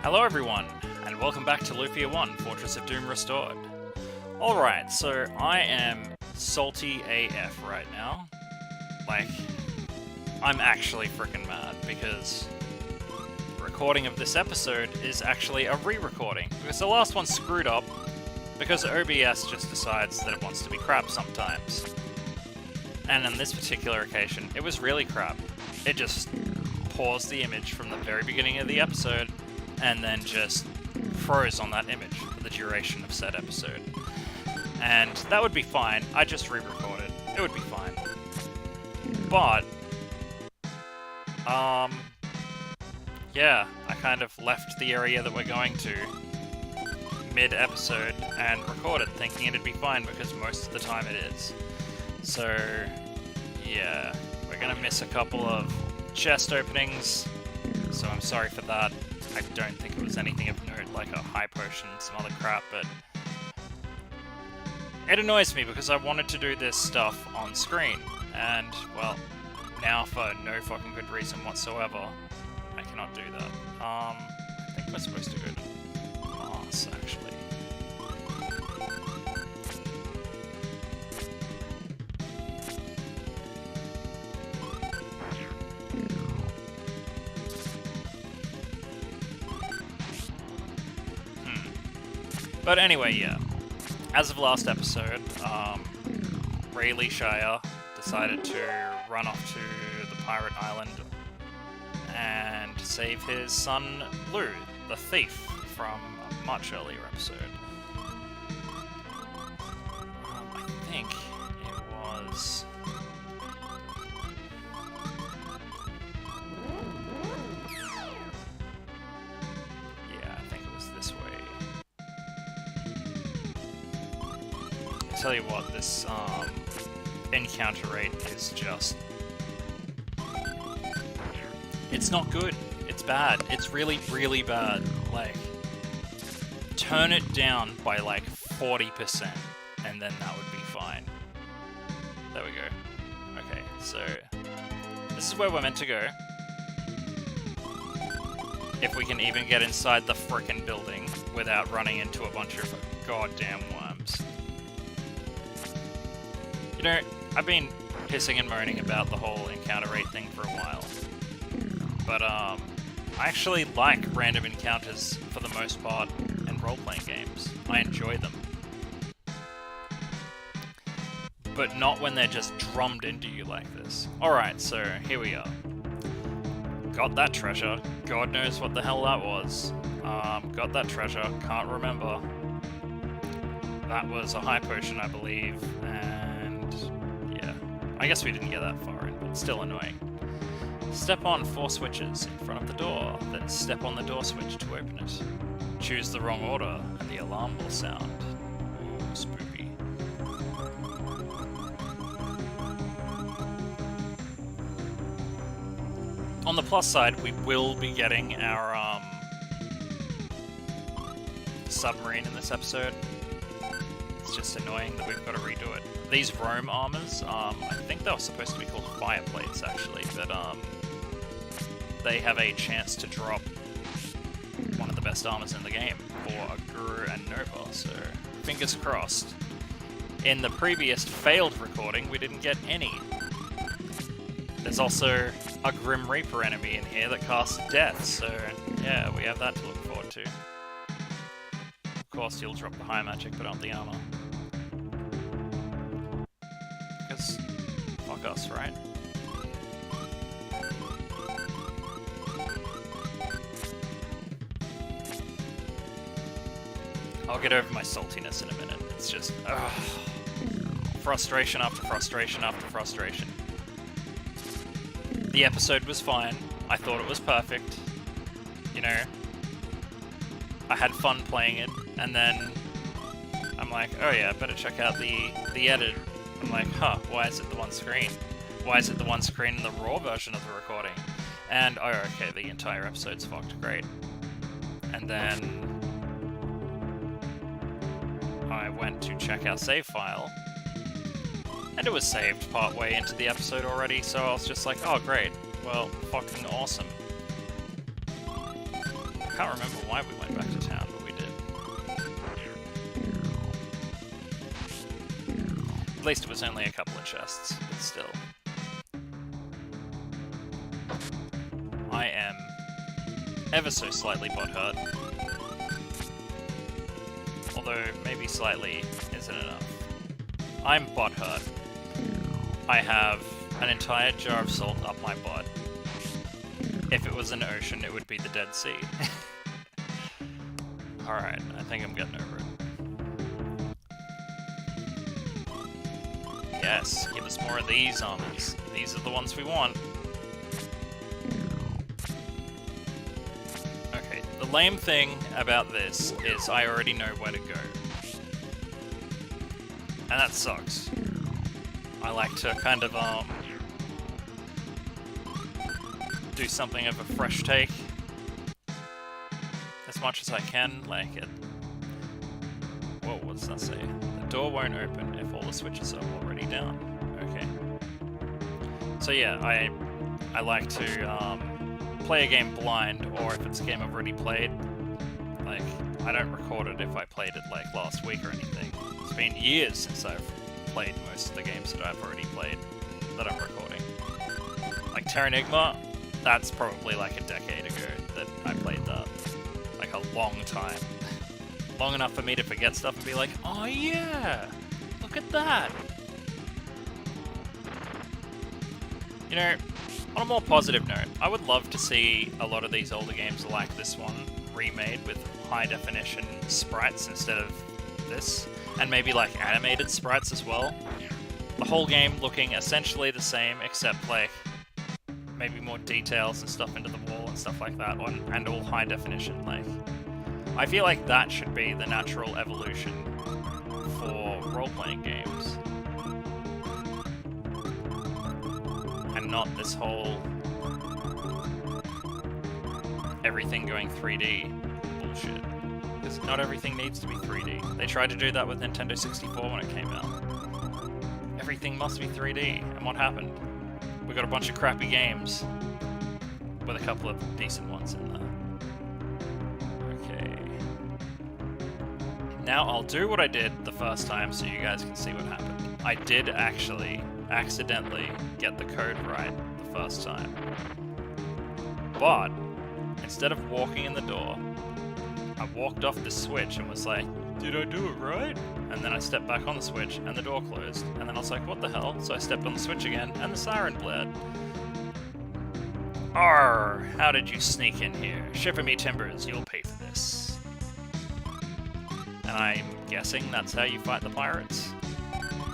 Hello everyone, and welcome back to Lufia 1, Fortress of Doom Restored. Alright, so I am salty AF right now. Like, I'm actually freaking mad, because the recording of this episode is actually a re-recording, because the last one screwed up, because OBS just decides that it wants to be crap sometimes. And on this particular occasion, it was really crap. It just paused the image from the very beginning of the episode, and then just froze on that image for the duration of said episode. And that would be fine, I just re-recorded. It would be fine. But, yeah, I kind of left the area that we're going to mid-episode and recorded, thinking it'd be fine, because most of the time it is. So, yeah, we're gonna miss a couple of chest openings, so I'm sorry for that. I don't think it was anything of note, like a high potion and some other crap, but it annoys me because I wanted to do this stuff on screen, and, well, now for no fucking good reason whatsoever, I cannot do that. I think we're supposed to go to Mars, actually. But anyway, yeah. As of last episode, Raile Shire decided to run off to the Pirate Island and save his son, Lou, the thief, from a much earlier episode. I think it was... yeah, I think it was this way. Tell you what, this encounter rate is just... it's not good. It's bad. It's really, really bad. Like, turn it down by like 40%, and then that would be fine. There we go. Okay, so this is where we're meant to go. If we can even get inside the frickin' building without running into a bunch of goddamn worms. You know, I've been pissing and moaning about the whole encounter rate thing for a while. But, I actually like random encounters for the most part in role-playing games. I enjoy them. But not when they're just drummed into you like this. Alright, so here we are. Got that treasure. God knows what the hell that was. Got that treasure. Can't remember. That was a high potion, I believe, and yeah. I guess we didn't get that far in, but still annoying. Step on 4 switches in front of the door, then step on the door switch to open it. Choose the wrong order, and the alarm will sound. Ooh, spooky. On the plus side, we will be getting our, submarine in this episode. It's just annoying that we've got to redo it. These Rome armors, I think they were supposed to be called fire plates actually, but they have a chance to drop one of the best armors in the game for Guru and Nova, so fingers crossed. In the previous failed recording, we didn't get any. There's also a Grim Reaper enemy in here that casts death, so yeah, we have that to look forward to. Of course, you'll drop the high magic, but not the armor. Because, fuck us, right? I'll get over my saltiness in a minute. It's just, ugh. Frustration after frustration after frustration. The episode was fine. I thought it was perfect. You know, I had fun playing it, and then I'm like, oh yeah, better check out the edit. I'm like, huh, why is it the one screen? Why is it the one screen in the raw version of the recording? And, oh, okay, the entire episode's fucked, great. And then I went to check our save file, and it was saved partway into the episode already, so I was just like, oh great, well, fucking awesome. can't remember why we went back to town, but we did. At least it was only a couple of chests, but still. I am ever so slightly butthurt. Although, maybe slightly isn't enough. I'm butthurt. I have an entire jar of salt up my butt. If it was an ocean, it would be the Dead Sea. Alright, I think I'm getting over it. Yes, give us more of these armies. These are the ones we want. Okay, the lame thing about this is I already know where to go. And that sucks. I like to kind of, do something of a fresh take as much as I can, like it. Whoa, what does that say? The door won't open if all the switches are already down. Okay. So yeah, I like to play a game blind, or if it's a game I've already played, like I don't record it if I played it like last week or anything. It's been years since I've played most of the games that I've already played that I'm recording. Like Terranigma, that's probably like a decade ago that I played that. Like a long time. Long enough for me to forget stuff and be like, oh yeah, look at that. You know, on a more positive note, I would love to see a lot of these older games like this one remade with high definition sprites instead of this, and maybe like animated sprites as well. The whole game looking essentially the same, except like maybe more details and stuff into the wall and stuff like that, and all high definition. Like, I feel like that should be the natural evolution for role-playing games, and not this whole everything going 3D bullshit. Because not everything needs to be 3D. They tried to do that with Nintendo 64 when it came out. Everything must be 3D, and what happened? We got a bunch of crappy games with a couple of decent ones in there. Okay. Now I'll do what I did the first time so you guys can see what happened. I did actually accidentally get the code right the first time. But instead of walking in the door, I walked off the switch and was like, did I do it right? And then I stepped back on the switch and the door closed. And then I was like, what the hell? So I stepped on the switch again and the siren blared. Arr, how did you sneak in here? Shiver me timbers, you'll pay for this. And I'm guessing that's how you fight the pirates.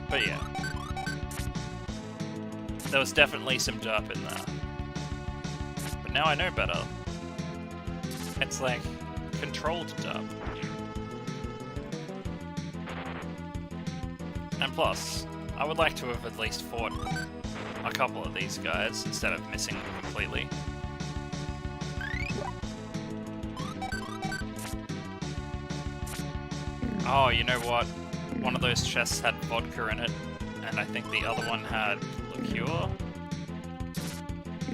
But yeah. There was definitely some derp in there. But now I know better. It's like controlled derp. And plus, I would like to have at least fought a couple of these guys instead of missing them completely. Oh, you know what? One of those chests had vodka in it, and I think the other one had liqueur.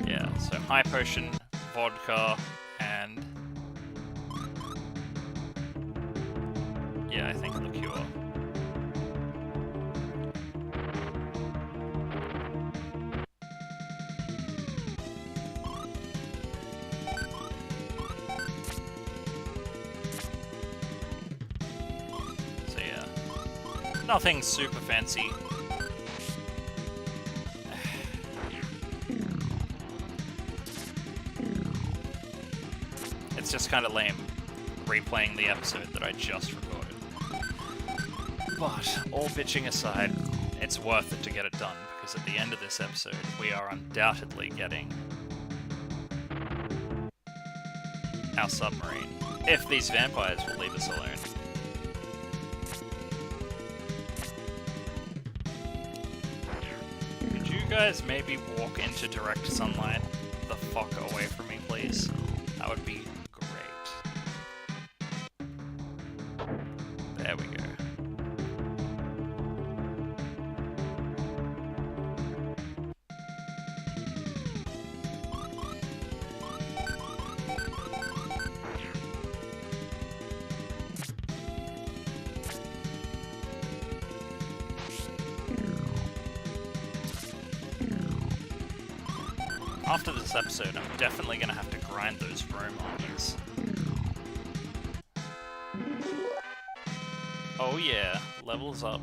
Yeah, so high potion, vodka, and yeah, I think liqueur. Nothing super fancy. It's just kind of lame replaying the episode that I just recorded. But, all bitching aside, it's worth it to get it done, because at the end of this episode, we are undoubtedly getting our submarine. If these vampires will leave us alone. You guys maybe walk into direct sunlight the fuck away from me, please? That would be great. There we go. After this episode, I'm definitely gonna have to grind those Rome armies. Oh yeah, levels up.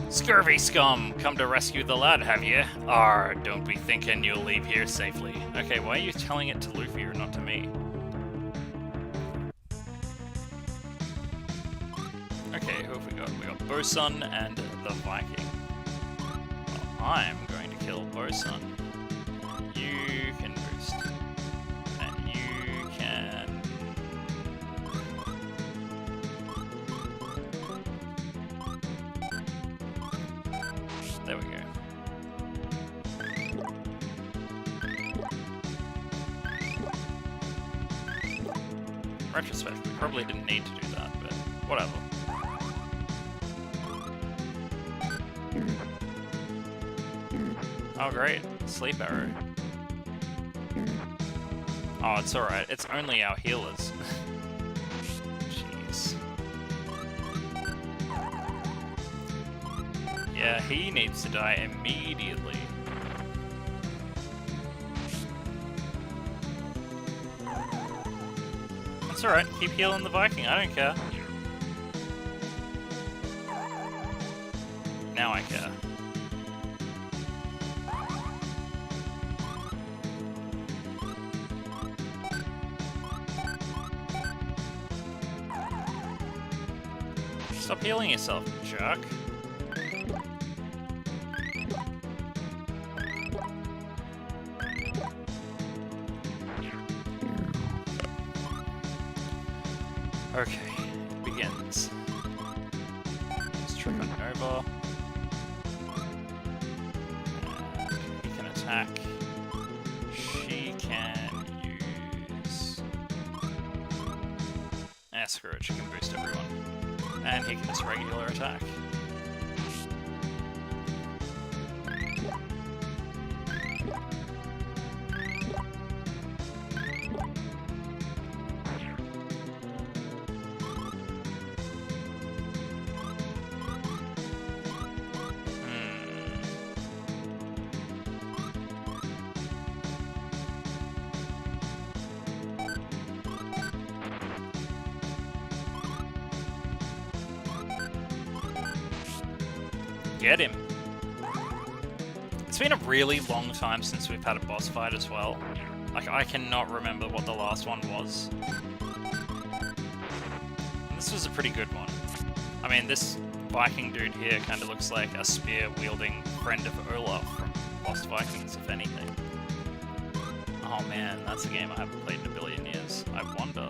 Scurvy scum! Come to rescue the lad, have you? Arr, don't be thinking you'll leave here safely. Okay, why are you telling it to Lufia and not to me? Okay, who have we got? We got Bosun and the Viking. Well, I'm going to kill Bosun. You can boost. And you can... There we go. In retrospect, we probably didn't need to do that, but whatever. Oh great, sleep arrow. Oh, it's alright, it's only our healers. Jeez. Yeah, he needs to die immediately. That's alright, keep healing the Viking, I don't care. Now I care. Stop healing yourself, jerk. Okay, it begins. Let's trip on over. And he can attack. She can use... screw it, she can boost everyone. And he can just regular attack. Get him. It's been a really long time since we've had a boss fight as well. Like, I cannot remember what the last one was. And this was a pretty good one. I mean, this Viking dude here kind of looks like a spear-wielding friend of Olaf from Lost Vikings, if anything. Oh man, that's a game I haven't played in a billion years. I wonder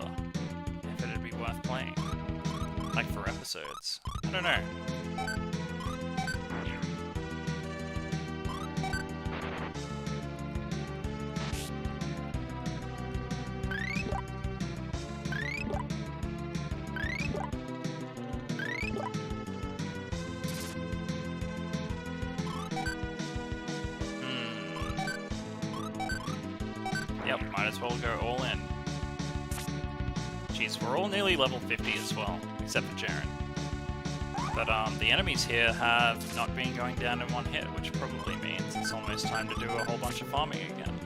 if it'd be worth playing. Like, for episodes. I don't know. Yep, might as well go all in. Jeez, we're all nearly level 50 as well, except for Jaren. But the enemies here have not been going down in one hit, which probably means it's almost time to do a whole bunch of farming again.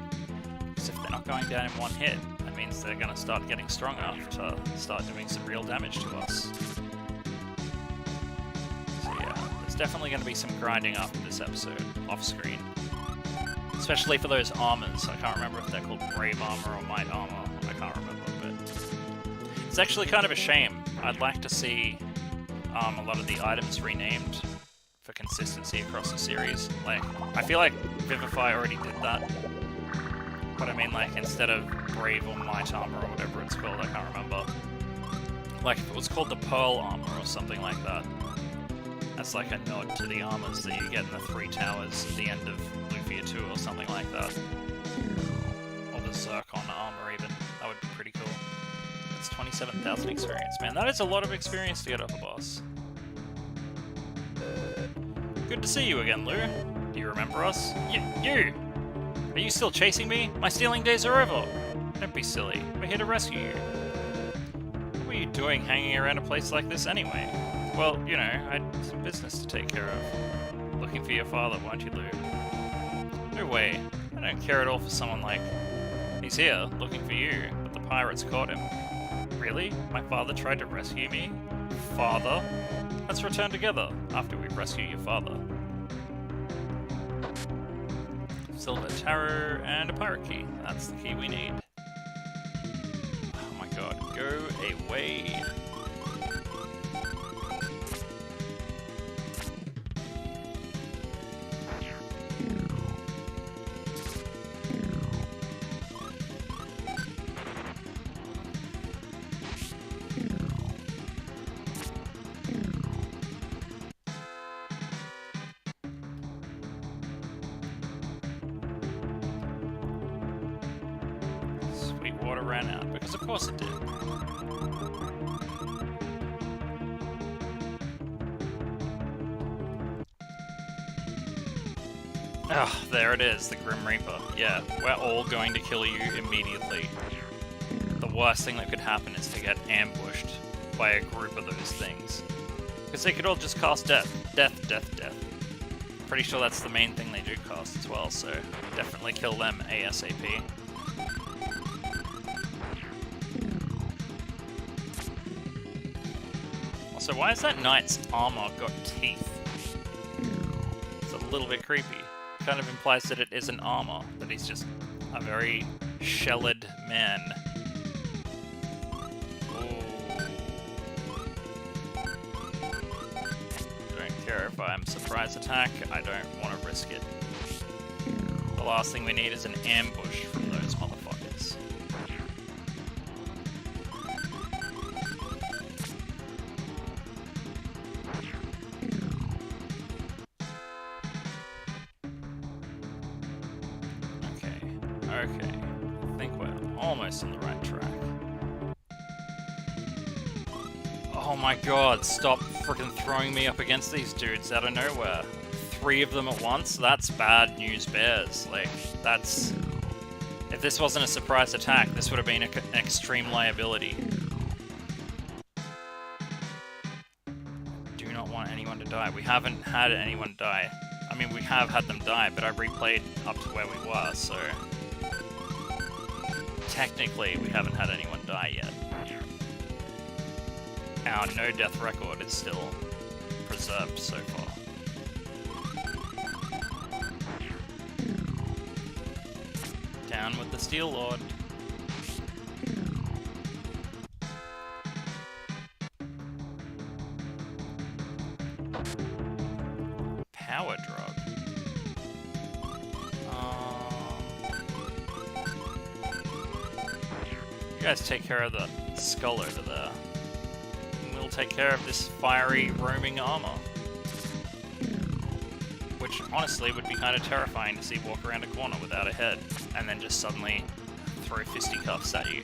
Because if they're not going down in one hit, that means they're going to start getting strong enough to start doing some real damage to us. So yeah, there's definitely going to be some grinding after this episode, off-screen. Especially for those armors. I can't remember if they're called Brave Armor or Might Armor. I can't remember, but it's actually kind of a shame. I'd like to see a lot of the items renamed for consistency across the series. Like, I feel like Vivify already did that. But I mean, like, instead of Brave or Might Armor or whatever it's called, I can't remember. Like, if it was called the Pearl Armor or something like that. That's like a nod to the armors that you get in the Three Towers at the end of Lufia 2 or something like that. Or the Zircon armor even. That would be pretty cool. That's 27,000 experience. Man, that is a lot of experience to get off a boss. Good to see you again, Lu. Do you remember us? You! Are you still chasing me? My stealing days are over! Don't be silly. We're here to rescue you. What were you doing hanging around a place like this anyway? Well, you know, I had some business to take care of. looking for your father, won't you, Lou? No way. I don't care at all for someone like... He's here, looking for you, but the pirates caught him. Really? My father tried to rescue me? Father? Let's return together after we rescue your father. Silver tarot and a pirate key. That's the key we need. Oh my god, go away. Water ran out, because of course it did. Ah, there it is, the Grim Reaper. Yeah, we're all going to kill you immediately. The worst thing that could happen is to get ambushed by a group of those things. Because they could all just cast death. Death, death, death. Pretty sure that's the main thing they do cast as well, so definitely kill them ASAP. So why has that knight's armor got teeth? It's a little bit creepy. Kind of implies that it isn't armor, that he's just a very shelled man. Ooh. Don't care if I'm surprise attack, I don't want to risk it. The last thing we need is an ambush from those motherfuckers. Okay, I think we're almost on the right track. Oh my god, stop freaking throwing me up against these dudes out of nowhere. 3 of them at once? That's bad news bears. Like, that's... If this wasn't a surprise attack, this would have been an extreme liability. Do not want anyone to die. We haven't had anyone die. I mean, we have had them die, but I replayed up to where we were, so... Technically, we haven't had anyone die yet. Our no-death record is still preserved so far. Down with the Steel Lord. Power drug. You guys take care of the skull over there. And we'll take care of this fiery roaming armor. Which honestly would be kind of terrifying to see walk around a corner without a head and then just suddenly throw fisticuffs at you.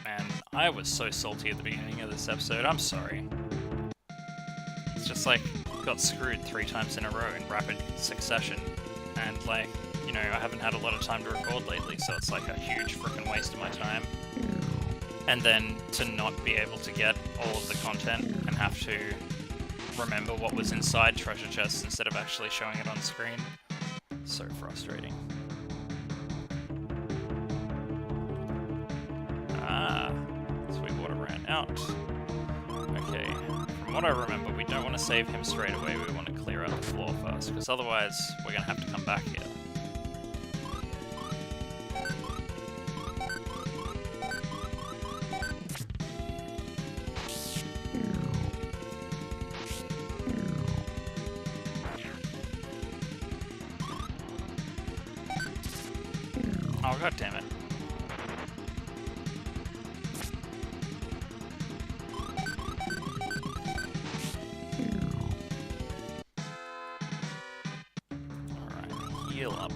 Man, I was so salty at the beginning of this episode, I'm sorry. It's just like, got screwed 3 times in a row in rapid succession. And like, you know, I haven't had a lot of time to record lately, so it's like a huge freaking waste of my time. And then to not be able to get all of the content and have to remember what was inside treasure chests instead of actually showing it on screen. So frustrating. Ah, Sweetwater ran out. Okay, from what I remember, we don't want to save him straight away, we want to clear out the floor first, because otherwise we're going to have to come back here. Oh, god damn it. Alright, heal up.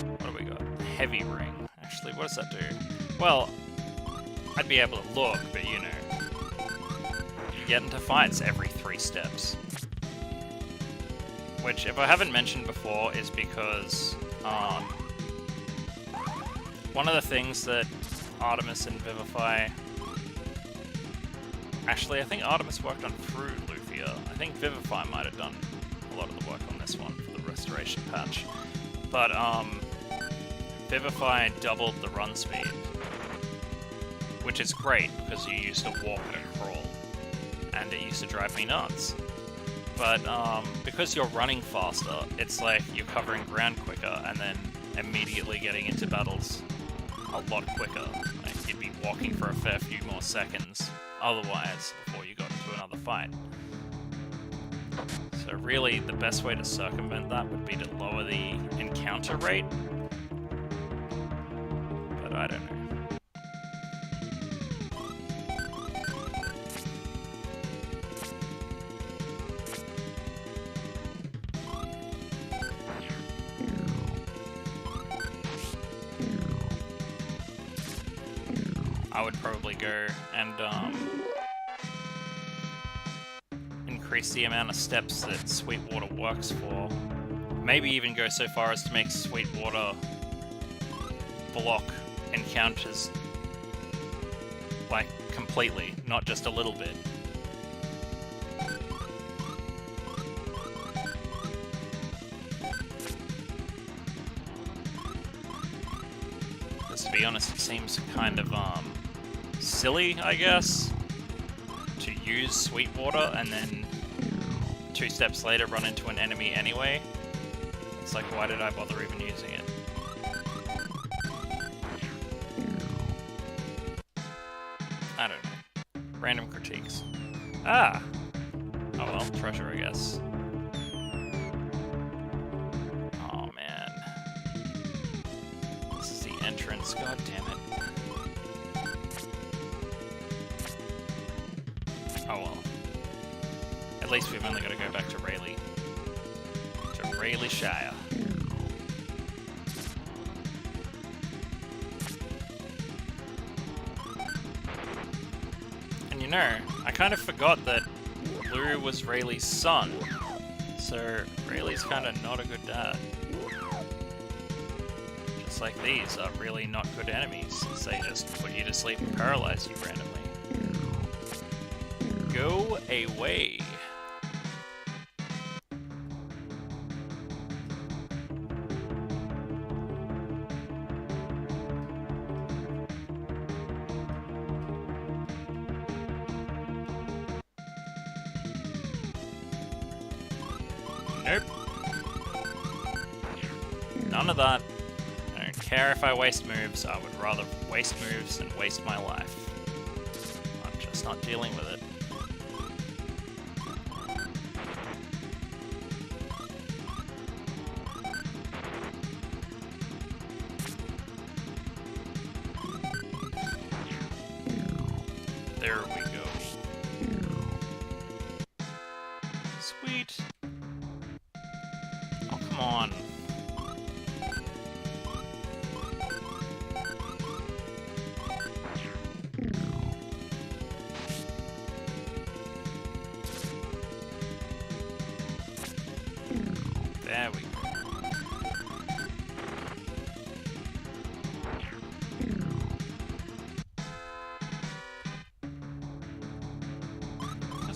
What do we got? Heavy ring. Actually, what does that do? Well, I'd be able to look, but you know. You get into fights every 3 steps. Which, if I haven't mentioned before, is because one of the things that Artemis and Vivify... Actually, I think Artemis worked on through Lufia. I think Vivify might have done a lot of the work on this one for the restoration patch. But, Vivify doubled the run speed, which is great because you used to walk and crawl, and it used to drive me nuts. But because you're running faster, it's like you're covering ground quicker and then immediately getting into battles a lot quicker. Like you'd be walking for a fair few more seconds otherwise before you got into another fight. So really, the best way to circumvent that would be to lower the encounter rate. But I don't know. I would probably go and increase the amount of steps that Sweetwater works for. Maybe even go so far as to make Sweetwater block encounters like completely, not just a little bit. Because to be honest, it seems kind of silly, I guess, to use Sweetwater and then 2 steps later run into an enemy anyway. It's like, why did I bother even using it? I don't know. Random critiques. Ah! Oh well, treasure, I guess. Oh man. This is the entrance, god damn it. Oh well. At least we've only got to go back to Raile. To Raile Shire. And you know, I kind of forgot that Blue was Rayleigh's son. So Rayleigh's kind of not a good dad. Just like these are really not good enemies, since they just put you to sleep and paralyze you randomly. Go away. Nope. None of that. I don't care if I waste moves. I would rather waste moves than waste my life. I'm just not dealing with it. There we go. Sweet. Oh, come on. There we go.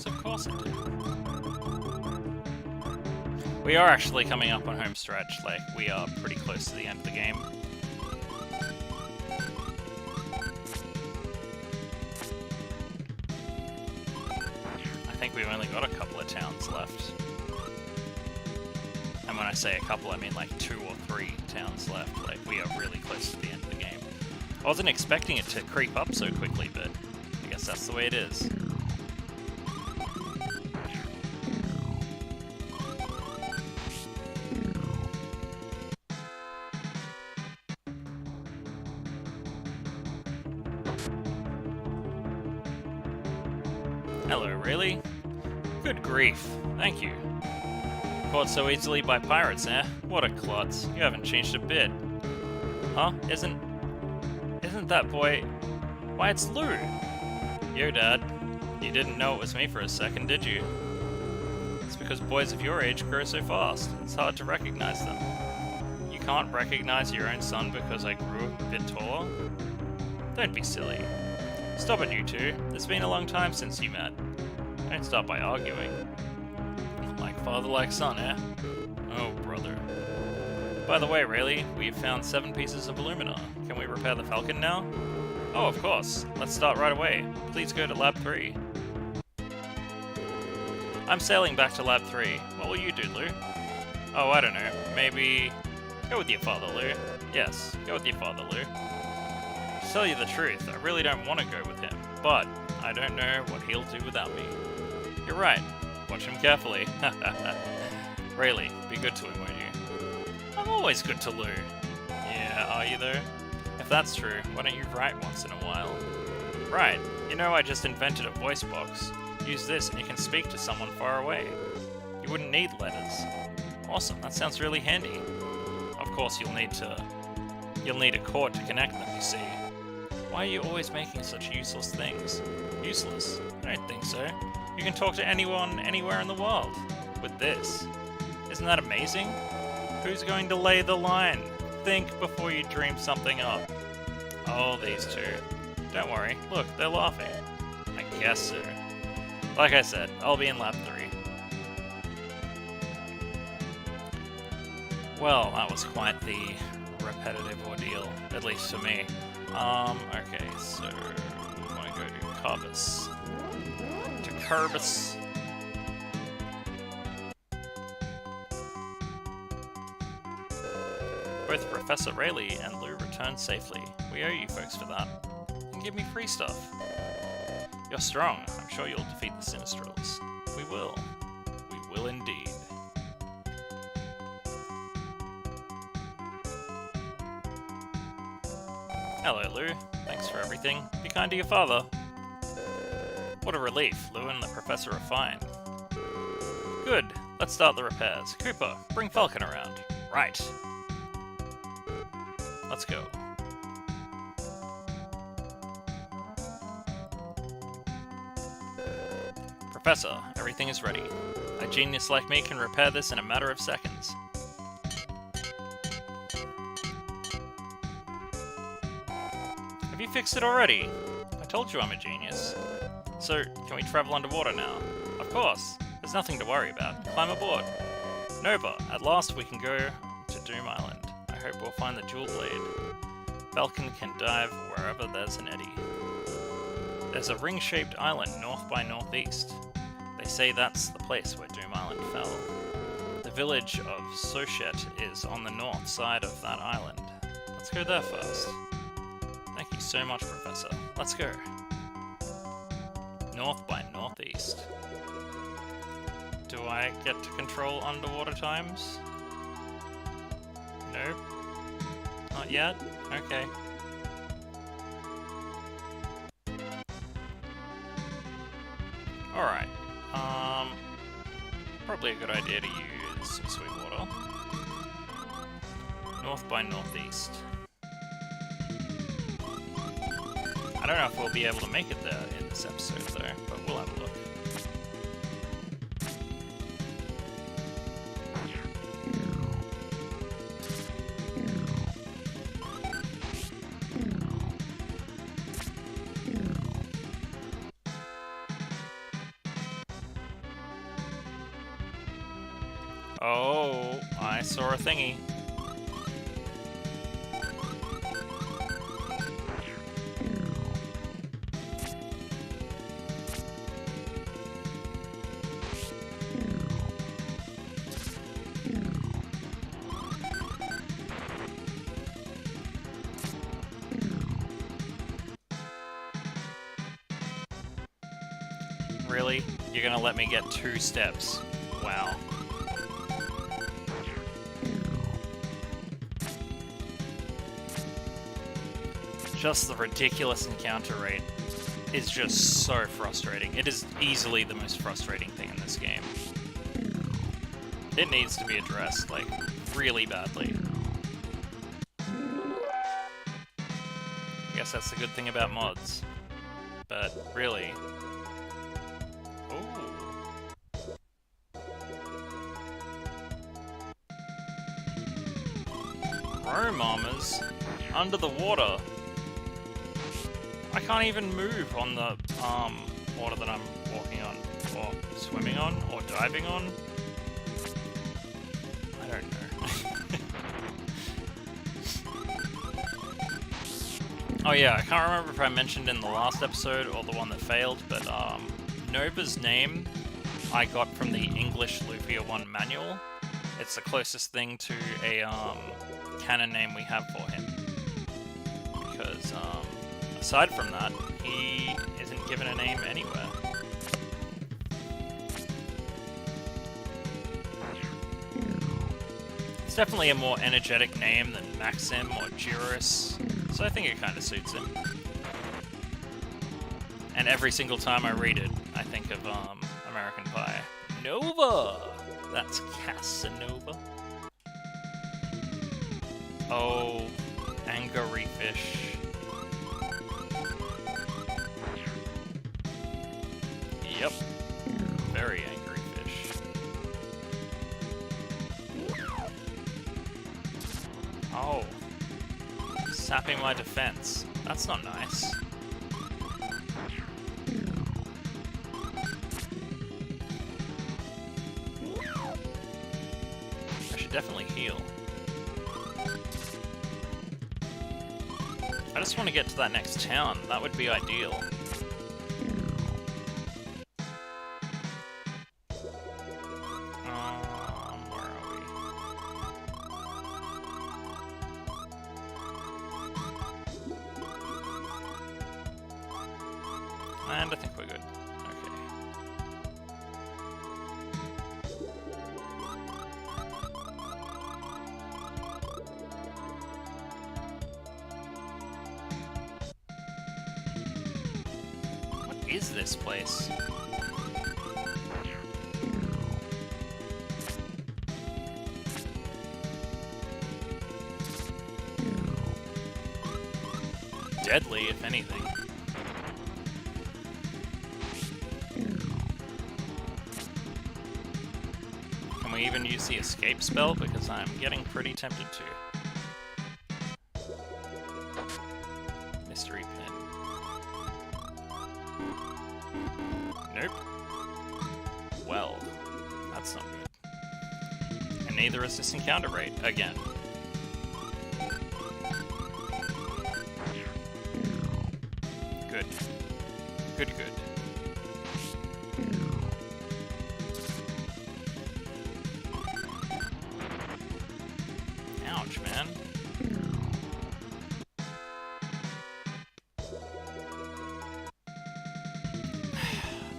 Of course it did. We are actually coming up on home stretch, like, we are pretty close to the end of the game. I think we've only got a couple of towns left. And when I say a couple, I mean like 2 or 3 towns left. Like, we are really close to the end of the game. I wasn't expecting it to creep up so quickly, but I guess that's the way it is. Hello, Raile. Good grief. Thank you. Caught so easily by pirates, eh? What a klutz. You haven't changed a bit. Huh? Isn't that boy... Why, it's Lou! Yo, Dad. You didn't know it was me for a second, did you? It's because boys of your age grow so fast. It's hard to recognize them. You can't recognize your own son because I grew a bit taller? Don't be silly. Stop it, you two. It's been a long time since you met. Don't start by arguing. Like father, like son, eh? Oh, brother. By the way, Raile, we have found 7 pieces of alumina. Can we repair the Falcon now? Oh, of course. Let's start right away. Please go to Lab 3. I'm sailing back to Lab 3. What will you do, Lu? Oh, I don't know. Maybe... Go with your father, Lu. Yes, go with your father, Lu. To tell you the truth, I really don't want to go with him, but I don't know what he'll do without me. You're right. Watch him carefully. Raile, be good to him, won't you? I'm always good to Lu. Yeah, are you though? If that's true, why don't you write once in a while? Right. You know, I just invented a voice box. Use this and you can speak to someone far away. You wouldn't need letters. Awesome, that sounds really handy. Of course, you'll need a cord to connect them, you see. Why are you always making such useless things? Useless? I don't think so. You can talk to anyone, anywhere in the world. With this. Isn't that amazing? Who's going to lay the line? Think before you dream something up. Oh, these two. Don't worry. Look, they're laughing. I guess so. Like I said, I'll be in Lab 3. Well, that was quite the repetitive ordeal, at least for me. Okay, so we want to go to Carbus. To Carbus. Both Professor Raile and Lu returned safely. We owe you folks for that. And give me free stuff. You're strong. I'm sure you'll defeat the Sinistrals. We will. We will indeed. Hello, Lu. Thanks for everything. Be kind to your father. What a relief. Lu and the Professor are fine. Good. Let's start the repairs. Cooper, bring Falcon around. Right. Let's go. Professor, everything is ready. A genius like me can repair this in a matter of seconds. Have you fixed it already? I told you I'm a genius. So, can we travel underwater now? Of course. There's nothing to worry about. Climb aboard. Nova, at last we can go to Doom Island. I hope we'll find the Jewel Blade. Falcon can dive wherever there's an eddy. There's a ring-shaped island north by northeast. They say that's the place where Doom Island fell. The village of Sochet is on the north side of that island. Let's go there first. Thank you so much, Professor. Let's go. North by northeast. Do I get to control underwater times? Nope. Not yet? Okay. Alright. Probably a good idea to use some sweet water. North by northeast. I don't know if we'll be able to make it there in this episode though, but we'll have a look. Oh, I saw a thingy. Really? You're gonna let me get 2 steps? Wow. Just the ridiculous encounter rate is just so frustrating. It is easily the most frustrating thing in this game. It needs to be addressed, like, really badly. I guess that's the good thing about mods. But, really... Ooh. foam armors under the water. I can't even move on the water that I'm walking on, or swimming on, or diving on. I don't know. Oh yeah, I can't remember if I mentioned in the last episode or the one that failed, but Nova's name I got from the English Lufia 1 manual. It's the closest thing to a canon name we have for him. Because aside from that, he isn't given a name anywhere. It's definitely a more energetic name than Maxim or Juris, so I think it kind of suits him. And every single time I read it, I think of American Pie. Nova! That's Casanova. Oh, angry fish. Yep, very angry fish. Oh, sapping my defense. That's not nice. I should definitely heal. I just want to get to that next town. That would be ideal. Where are we? And I think we're good. Okay. What is this place? Deadly, if anything. Can we even use the escape spell? Because I'm getting pretty tempted to. Mystery pin. Nope. Well, that's not good. And neither is this encounter rate, again. Good. Good, good. Ouch, man.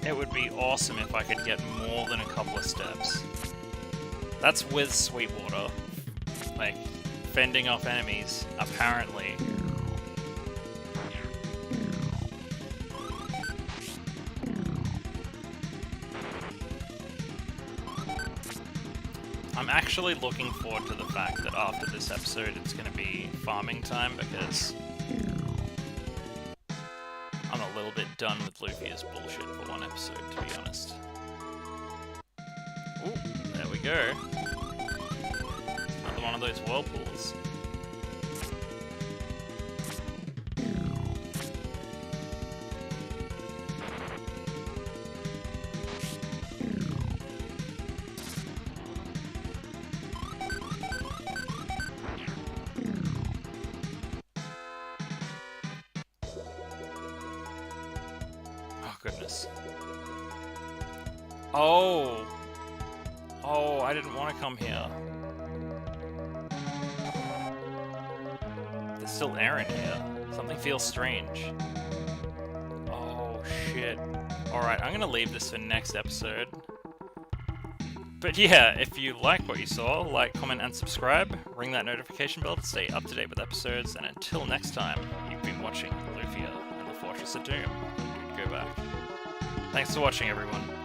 It would be awesome if I could get more than a couple of steps. That's with Sweetwater. Like, fending off enemies, apparently. I'm actually looking forward to the fact that after this episode it's going to be farming time, because I'm a little bit done with Lufia's bullshit for one episode, to be honest. Ooh, there we go. Another one of those whirlpools. Goodness. Oh! Oh, I didn't want to come here. There's still air in here. Something feels strange. Oh, shit. Alright, I'm gonna leave this for next episode. But yeah, if you like what you saw, like, comment, and subscribe. Ring that notification bell to stay up to date with episodes, and until next time, you've been watching Lufia and the Fortress of Doom. DudeGoBack. Thanks for watching, everyone.